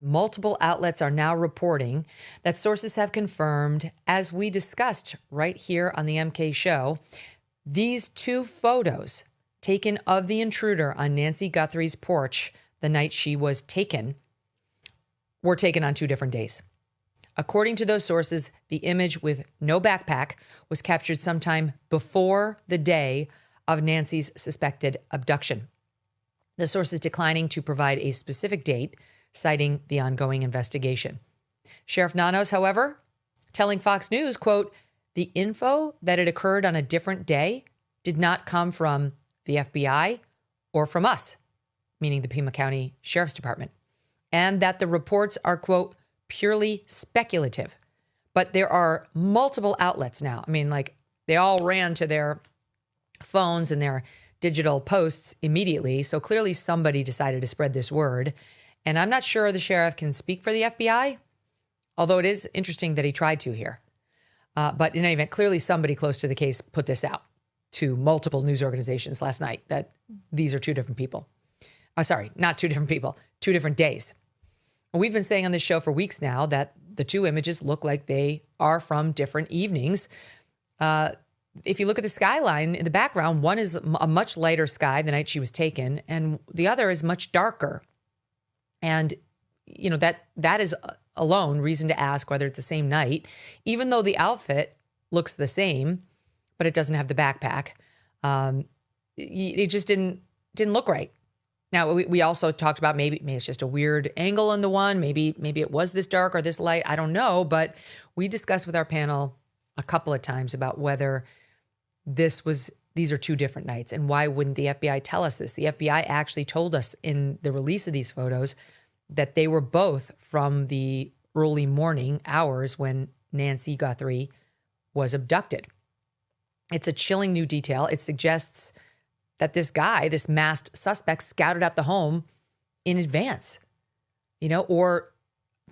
multiple outlets are now reporting that sources have confirmed, as we discussed right here on the MK Show, these two photos taken of the intruder on Nancy Guthrie's porch the night she was taken were taken on 2 different days. According to those sources, the image with no backpack was captured sometime before the day of Nancy's suspected abduction. The source is declining to provide a specific date, citing the ongoing investigation. Sheriff Nanos, however, telling Fox News, quote, "The info that it occurred on a different day did not come from the FBI or from us," meaning the Pima County Sheriff's Department, and that the reports are, quote, "purely speculative." But there are multiple outlets now. I mean, like, they all ran to their phones and their digital posts immediately. So clearly somebody decided to spread this word. And I'm not sure the sheriff can speak for the FBI, although it is interesting that he tried to here. But in any event, clearly somebody close to the case put this out to multiple news organizations last night that these are 2 different people. Oh, sorry, not 2 different people, 2 different days. We've been saying on this show for weeks now that the 2 images look like they are from different evenings. If you look at the skyline in the background, one is a much lighter sky the night she was taken, and the other is much darker. And, you know, that is alone reason to ask whether it's the same night, even though the outfit looks the same, but it doesn't have the backpack. It just didn't look right. Now, we also talked about maybe it's just a weird angle on the one. Maybe it was this dark or this light. I don't know. But we discussed with our panel a couple of times about whether these are 2 different nights, and why wouldn't the FBI tell us this? The FBI actually told us in the release of these photos that they were both from the early morning hours when Nancy Guthrie was abducted. It's a chilling new detail. It suggests that this guy, this masked suspect, scouted out the home in advance, or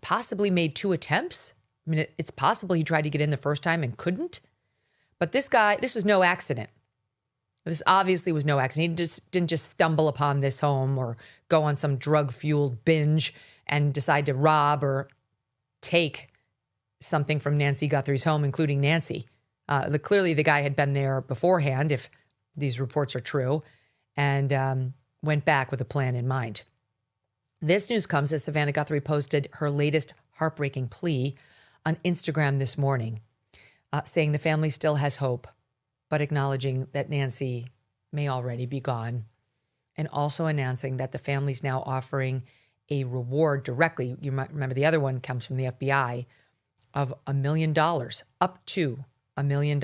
possibly made 2 attempts. I mean, it's possible he tried to get in the first time and couldn't. But this was no accident. This obviously was no accident. He didn't just stumble upon this home or go on some drug-fueled binge and decide to rob or take something from Nancy Guthrie's home, including Nancy. Clearly, the guy had been there beforehand, if these reports are true, and went back with a plan in mind. This news comes as Savannah Guthrie posted her latest heartbreaking plea on Instagram this morning, saying the family still has hope, but acknowledging that Nancy may already be gone, and also announcing that the family's now offering a reward directly. You might remember the other one comes from the FBI of $1 million, up to $1 million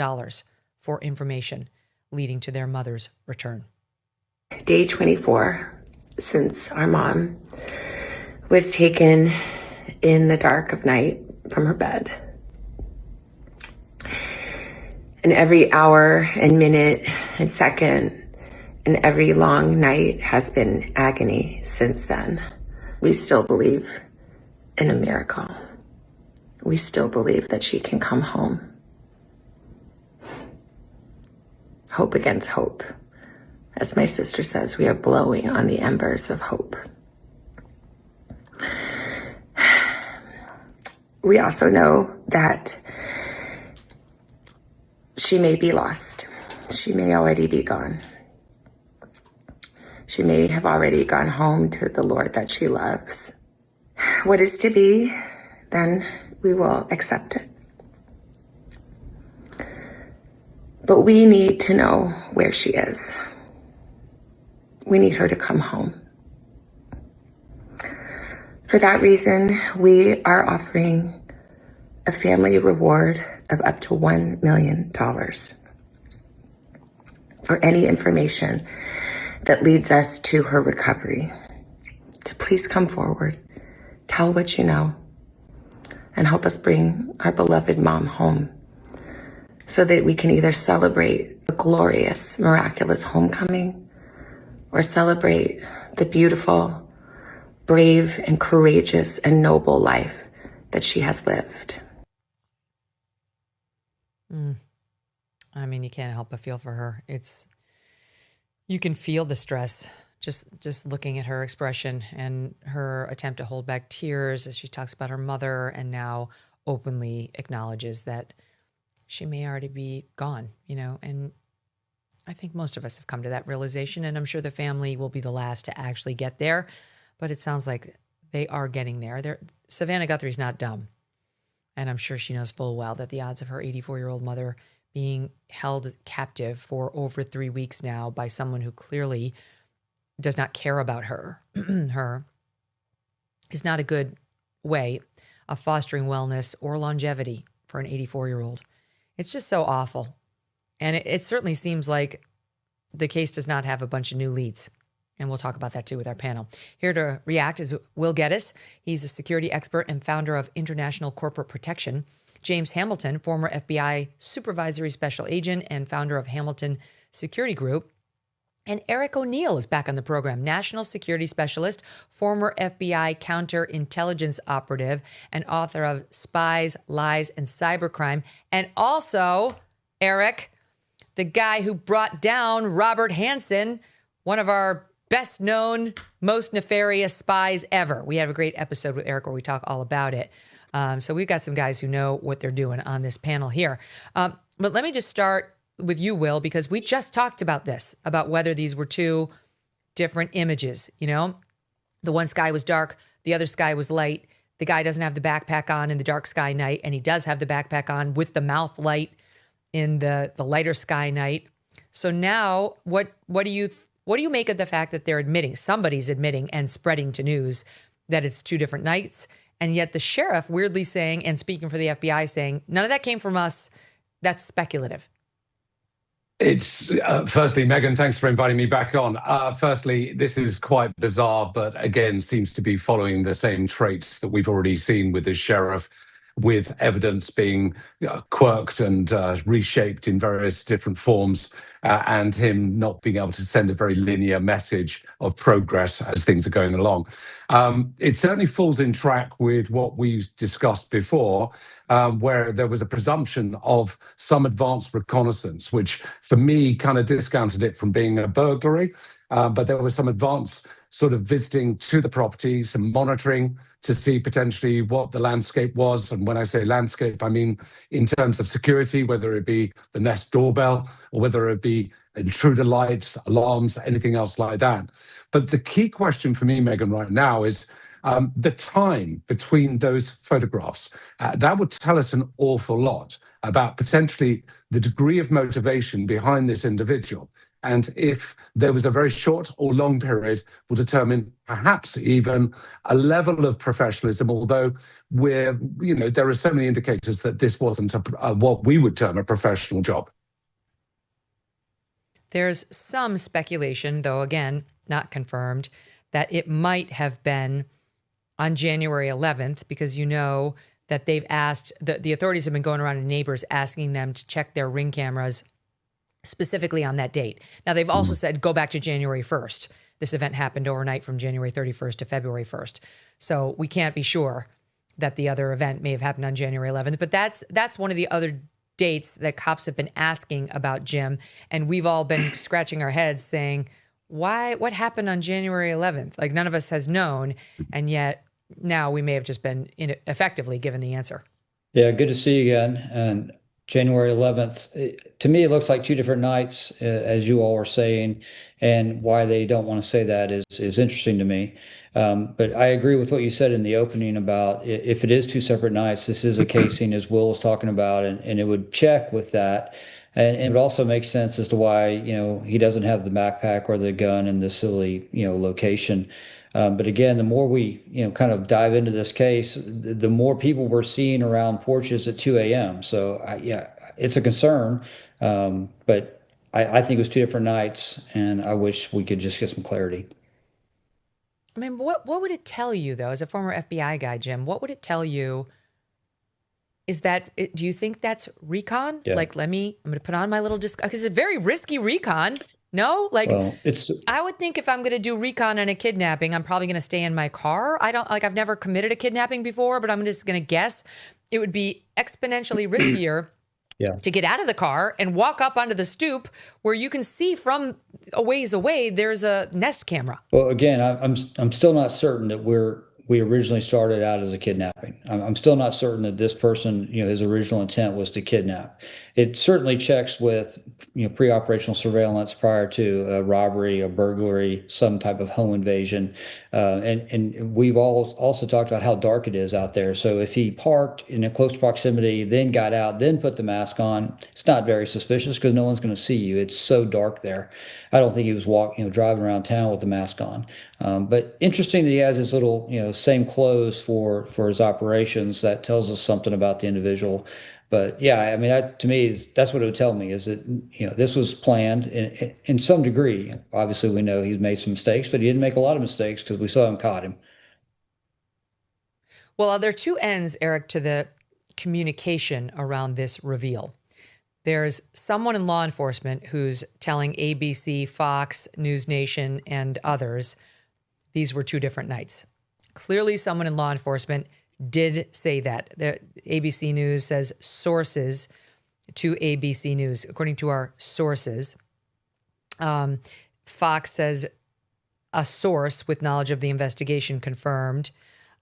for information leading to their mother's return. Day 24 since our mom was taken in the dark of night from her bed. And every hour and minute and second and every long night has been agony since then. We still believe in a miracle. We still believe that she can come home. Hope against hope. As my sister says, we are blowing on the embers of hope. We also know that she may be lost. She may already be gone. She may have already gone home to the Lord that she loves. What is to be, then we will accept it. But we need to know where she is. We need her to come home. For that reason, we are offering a family reward of up to $1 million for any information that leads us to her recovery. So please come forward, tell what you know, and help us bring our beloved mom home so that we can either celebrate a glorious, miraculous homecoming or celebrate the beautiful, brave, and courageous and noble life that she has lived. I mean, you can't help but feel for her. You can feel the stress just looking at her expression and her attempt to hold back tears as she talks about her mother and now openly acknowledges that she may already be gone, and I think most of us have come to that realization, and I'm sure the family will be the last to actually get there, but it sounds like they are getting there. Savannah Guthrie's not dumb, and I'm sure she knows full well that the odds of her 84-year-old mother being held captive for over 3 weeks now by someone who clearly does not care about her is not a good way of fostering wellness or longevity for an 84-year-old. It's just so awful. And it certainly seems like the case does not have a bunch of new leads. And we'll talk about that too with our panel. Here to react is Will Geddes. He's a security expert and founder of International Corporate Protection. James Hamilton, former FBI supervisory special agent and founder of Hamilton Security Group. And Eric O'Neill is back on the program, national security specialist, former FBI counterintelligence operative, and author of Spies, Lies, and Cybercrime. And also, Eric, the guy who brought down Robert Hansen, one of our best known, most nefarious spies ever. We have a great episode with Eric where we talk all about it. So we've got some guys who know what they're doing on this panel here. But let me just start with you, Will, because we just talked about this, about whether these were two different images. The one sky was dark, the other sky was light. The guy doesn't have the backpack on in the dark sky night, and he does have the backpack on with the mouth light in the lighter sky night. So now what do you make of the fact that they're admitting, somebody's admitting and spreading to news that it's two different nights, and yet the sheriff weirdly saying, and speaking for the FBI, saying, none of that came from us, that's speculative? It's firstly, Megyn, thanks for inviting me back on. Firstly, this is quite bizarre, but again, seems to be following the same traits that we've already seen with the sheriff, with evidence being quirked and reshaped in various different forms, and him not being able to send a very linear message of progress as things are going along. It certainly falls in track with what we discussed before, where there was a presumption of some advanced reconnaissance, which for me kind of discounted it from being a burglary, but there was some advanced sort of visiting to the property, some monitoring to see potentially what the landscape was. And when I say landscape, I mean in terms of security, whether it be the Nest doorbell or whether it be intruder lights, alarms, anything else like that. But the key question for me, Megyn, right now is the time between those photographs. That would tell us an awful lot about potentially the degree of motivation behind this individual. And if there was a very short or long period, will determine perhaps even a level of professionalism, although there are so many indicators that this wasn't what we would term a professional job. There's some speculation, though, again, not confirmed, that it might have been on January 11th, because that they've asked, the authorities have been going around to neighbors asking them to check their Ring cameras specifically on that date. Now, they've also said, go back to January 1st. This event happened overnight from January 31st to February 1st. So we can't be sure that the other event may have happened on January 11th. But that's one of the other dates that cops have been asking about, Jim. And we've all been scratching our heads saying, what happened on January 11th? Like, none of us has known. And yet now we may have just been effectively given the answer. Yeah, good to see you again. And January 11th, to me, it looks like two different nights, as you all were saying, and why they don't want to say that is interesting to me. But I agree with what you said in the opening about if it is two separate nights, this is a casing, as Will was talking about, and it would check with that. And it also makes sense as to why, he doesn't have the backpack or the gun in this silly, location. But again, the more we, kind of dive into this case, the more people we're seeing around porches at 2 a.m. So, it's a concern. But I think it was two different nights, and I wish we could just get some clarity. I mean, what would it tell you, though, as a former FBI guy, Jim? What would it tell you? Do you think that's recon? Yeah. Like, I'm going to put on my little disc, because it's a very risky recon. No, I would think if I'm going to do recon on a kidnapping, I'm probably going to stay in my car. I've never committed a kidnapping before, but I'm just going to guess it would be exponentially riskier Yeah. to get out of the car and walk up onto the stoop where you can see from a ways away there's a Nest camera. Well, again, I'm still not certain that we originally started out as a kidnapping. I'm still not certain that this person, his original intent was to kidnap. It certainly checks with, pre-operational surveillance prior to a robbery, a burglary, some type of home invasion. And we've all also talked about how dark it is out there. So if he parked in a close proximity, then got out, then put the mask on, it's not very suspicious because no one's going to see you. It's so dark there. I don't think he was driving around town with the mask on. But interesting that he has his little, same clothes for his operations. That tells us something about the individual. But yeah, I mean, to me, that's what it would tell me is that, this was planned in some degree. Obviously, we know he's made some mistakes, but he didn't make a lot of mistakes because we saw him caught him. Well, there are two ends, Eric, to the communication around this reveal. There's someone in law enforcement who's telling ABC, Fox, News Nation, and others these were two different nights. Clearly, someone in law enforcement did say that. The ABC News says sources to ABC News, according to our sources. Fox says a source with knowledge of the investigation confirmed.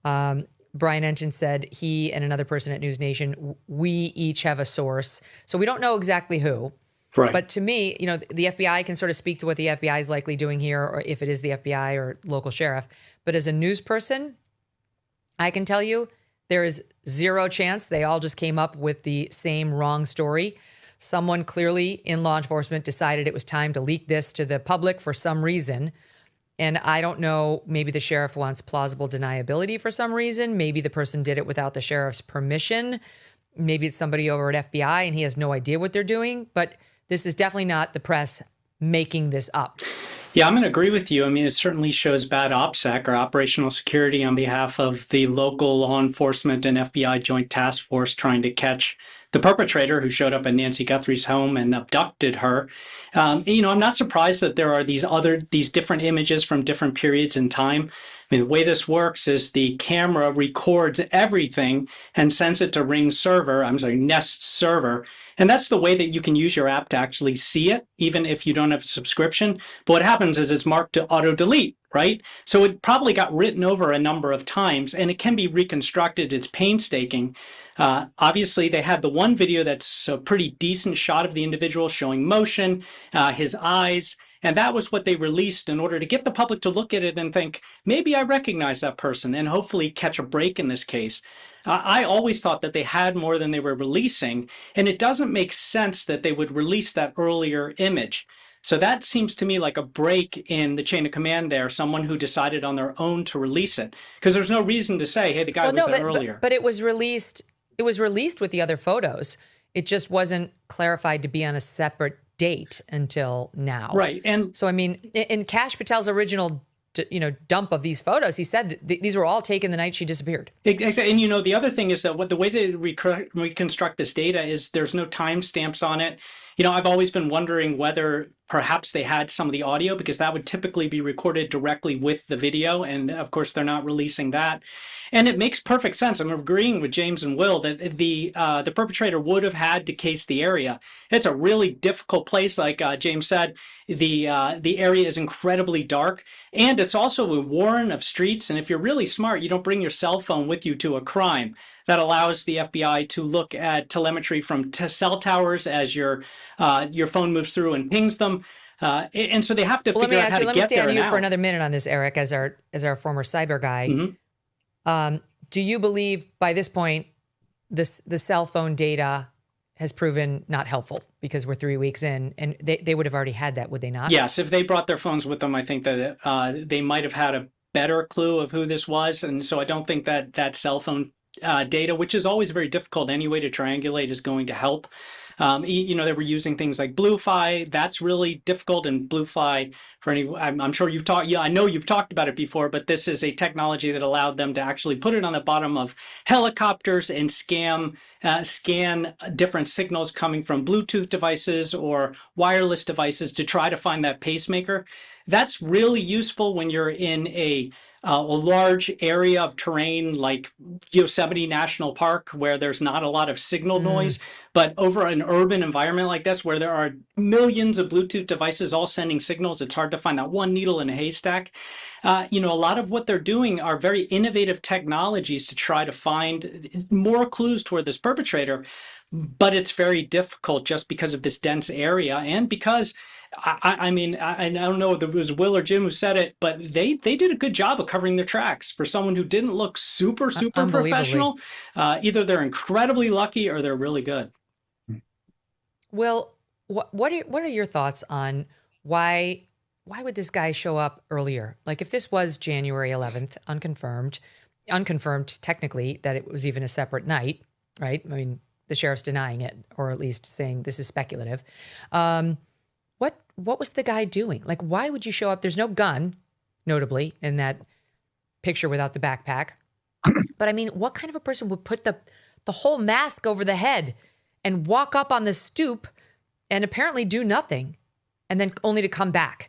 Brian Entin said he and another person at News Nation, we each have a source. So we don't know exactly who. Right. But to me, the FBI can sort of speak to what the FBI is likely doing here, or if it is the FBI or local sheriff. But as a news person, I can tell you there is zero chance they all just came up with the same wrong story. Someone clearly in law enforcement decided it was time to leak this to the public for some reason. And I don't know, maybe the sheriff wants plausible deniability for some reason. Maybe the person did it without the sheriff's permission. Maybe it's somebody over at FBI and he has no idea what they're doing. But this is definitely not the press making this up. Yeah, I'm going to agree with you. I mean, it certainly shows bad OPSEC or operational security on behalf of the local law enforcement and FBI joint task force trying to catch the perpetrator who showed up at Nancy Guthrie's home and abducted her. I'm not surprised that there are these different images from different periods in time. I mean, the way this works is the camera records everything and sends it to Nest's server. And that's the way that you can use your app to actually see it, even if you don't have a subscription. But what happens is it's marked to auto-delete, right? So it probably got written over a number of times, and it can be reconstructed. It's painstaking. Obviously, they had the one video that's a pretty decent shot of the individual showing motion, his eyes, and that was what they released in order to get the public to look at it and think, maybe I recognize that person, and hopefully catch a break in this case. I always thought that they had more than they were releasing, and it doesn't make sense that they would release that earlier image. So that seems to me like a break in the chain of command there, someone who decided on their own to release it. Because there's no reason to say, hey, the guy was there earlier. But it was released. It was released with the other photos. It just wasn't clarified to be on a separate date until now. Right. And so, I mean, in Kash Patel's original dump of these photos, he said these were all taken the night she disappeared. And the other thing is that the way they reconstruct this data is there's no timestamps on it. I've always been wondering whether perhaps they had some of the audio, because that would typically be recorded directly with the video. And of course, they're not releasing that. And it makes perfect sense. I'm agreeing with James and Will that the perpetrator would have had to case the area. It's a really difficult place. Like James said, the area is incredibly dark, and it's also a warren of streets. And if you're really smart, you don't bring your cell phone with you to a crime. That allows the FBI to look at telemetry from cell towers as your phone moves through and pings them. And so they have to figure out how to get there. Let me stay on you now. for another minute on this, Eric, as our former cyber guy. Mm-hmm. Do you believe by this point the cell phone data has proven not helpful, because we're 3 weeks in, and they would have already had that, would they not? Yes, if they brought their phones with them, I think that they might have had a better clue of who this was. And so I don't think that cell phone data, which is always very difficult anyway to triangulate, is going to help. They were using things like BlueFi. That's really difficult. And BlueFi, I'm sure you've talked. Yeah, I know you've talked about it before. But this is a technology that allowed them to actually put it on the bottom of helicopters and scan different signals coming from Bluetooth devices or wireless devices to try to find that pacemaker. That's really useful when you're in a a large area of terrain like Yosemite National Park where there's not a lot of signal noise, but over an urban environment like this where there are millions of Bluetooth devices all sending signals, it's hard to find that one needle in a haystack. A lot of what they're doing are very innovative technologies to try to find more clues toward this perpetrator, but it's very difficult just because of this dense area and because I don't know if it was Will or Jim who said it, but they did a good job of covering their tracks for someone who didn't look super professional. Either they're incredibly lucky or they're really good. Will, what are your thoughts on why would this guy show up earlier? Like if this was January 11th, unconfirmed technically that it was even a separate night, right? I mean, the sheriff's denying it, or at least saying this is speculative. What was the guy doing? Like, why would you show up? There's no gun, notably, in that picture without the backpack. But I mean, what kind of a person would put the whole mask over the head and walk up on the stoop and apparently do nothing and then only to come back?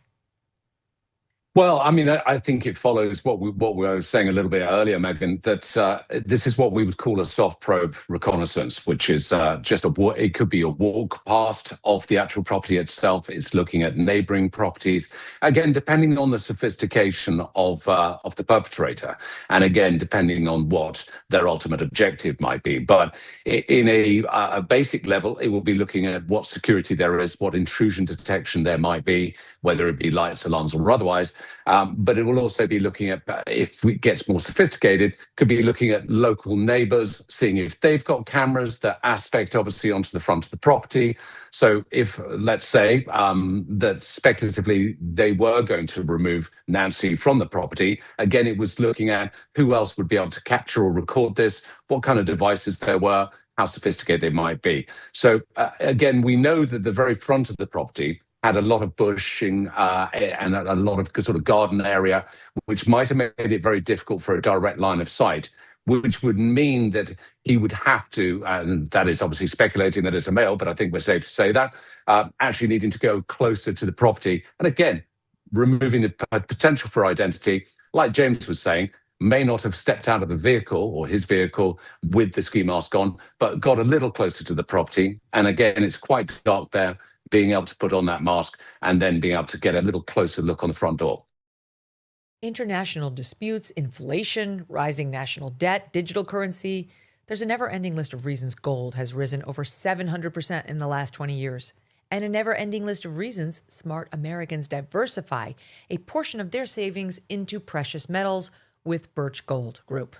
Well, I mean, I think it follows what we were saying a little bit earlier, Megyn, that this is what we would call a soft probe reconnaissance, which is it could be a walk past of the actual property itself. It's looking at neighboring properties, again, depending on the sophistication of the perpetrator, and again, depending on what their ultimate objective might be. But in a basic level, it will be looking at what security there is, what intrusion detection there might be, whether it be lights, alarms, or otherwise. But it will also be looking at, if it gets more sophisticated, could be looking at local neighbors, seeing if they've got cameras that aspect obviously onto the front of the property. So if, let's say, that speculatively they were going to remove Nancy from the property, again, it was looking at who else would be able to capture or record this, what kind of devices there were, how sophisticated they might be. So again, we know that the very front of the property had a lot of bushing and a lot of sort of garden area, which might have made it very difficult for a direct line of sight, which would mean that he would have to, and that is obviously speculating that it's a male, but I think we're safe to say that, actually needing to go closer to the property. And again, removing the potential for identity, like James was saying, may not have stepped out of the vehicle or his vehicle with the ski mask on, but got a little closer to the property. And again, it's quite dark there, being able to put on that mask and then being able to get a little closer look on the front door. International disputes, inflation, rising national debt, digital currency. There's a never-ending list of reasons gold has risen over 700% in the last 20 years. And a never-ending list of reasons smart Americans diversify a portion of their savings into precious metals with Birch Gold Group.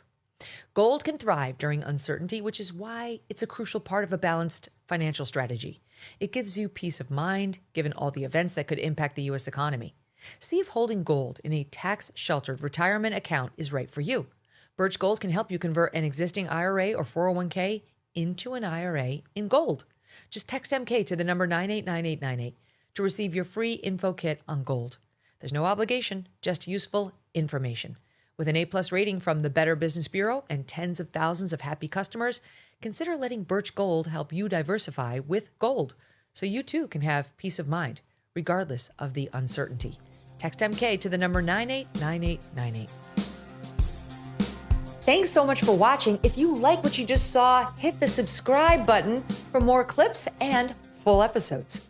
Gold can thrive during uncertainty, which is why it's a crucial part of a balanced financial strategy. It gives you peace of mind, given all the events that could impact the U.S. economy. See if holding gold in a tax-sheltered retirement account is right for you. Birch Gold can help you convert an existing IRA or 401k into an IRA in gold. Just text MK to the number 989898 to receive your free info kit on gold. There's no obligation, just useful information. With an A+ rating from the Better Business Bureau and tens of thousands of happy customers, consider letting Birch Gold help you diversify with gold so you too can have peace of mind, regardless of the uncertainty. Text MK to the number 989898. Thanks so much for watching. If you like what you just saw, hit the subscribe button for more clips and full episodes.